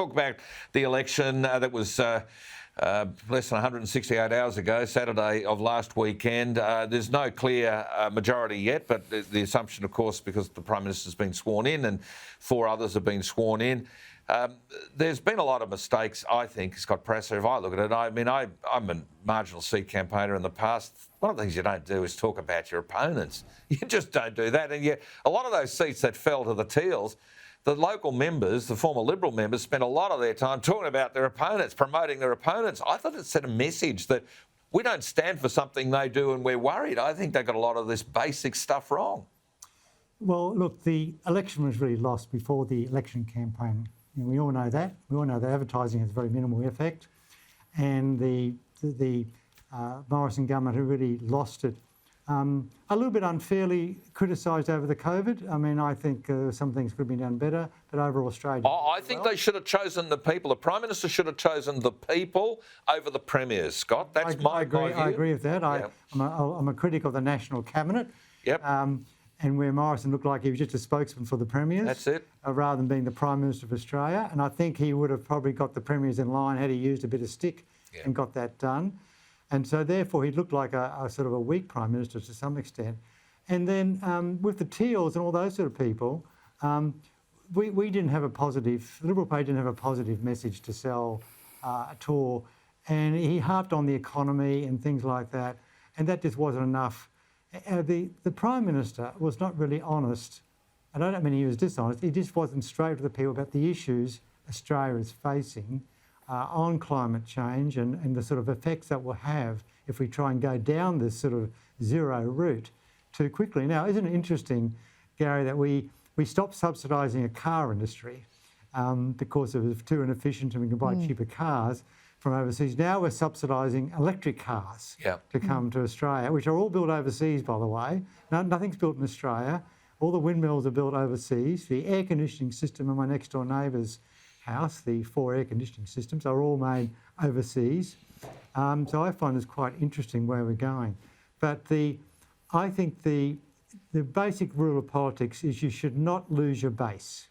Talk about the election that was less than 168 hours ago, Saturday of last weekend. There's no clear majority yet, but the assumption, of course, because the Prime Minister's been sworn in and 4 others have been sworn in. There's been a lot of mistakes, I think, Scott Prasser. If I look at it, I mean, I'm a marginal seat campaigner in the past. One of the things you don't do is talk about your opponents. You just don't do that. And yet, a lot of those seats that fell to the Teals, the local members, the former Liberal members, spent a lot of their time talking about their opponents, promoting their opponents. I thought it sent a message that we don't stand for something they do and we're worried. I think they got a lot of this basic stuff wrong. Well, look, the election was really lost before the election campaign. And we all know that. We all know that advertising has very minimal effect. And the Morrison government who really lost it. A little bit unfairly criticised over the COVID. I mean, I think some things could have been done better, but overall Australia... I think they should have chosen the people. The Prime Minister should have chosen the people over the premiers, Scott. That's my view. I agree with that. Yeah. I'm a critic of the National Cabinet. Yep. And where Morrison looked like he was just a spokesman for the premiers. That's it. Rather than being the Prime Minister of Australia. And I think he would have probably got the premiers in line had he used a bit of stick and got that done. And so therefore he looked like a sort of a weak Prime Minister to some extent. And then with the Teals and all those sort of people, we didn't have the Liberal Party didn't have a positive message to sell at all. And he harped on the economy and things like that. And that just wasn't enough. The Prime Minister was not really honest. And I don't mean he was dishonest. He just wasn't straight with the people about the issues Australia is facing on climate change and the sort of effects that will have if we try and go down this sort of zero route too quickly. Now, isn't it interesting, Gary, that we stopped subsidising a car industry because it was too inefficient and we can buy cheaper cars from overseas. Now we're subsidising electric cars to come to Australia, which are all built overseas, by the way. Nothing's built in Australia. All the windmills are built overseas. The air conditioning system in my next door neighbour's house, the 4 air conditioning systems, are all made overseas. So I find it's quite interesting where we're going. But I think the basic rule of politics is you should not lose your base.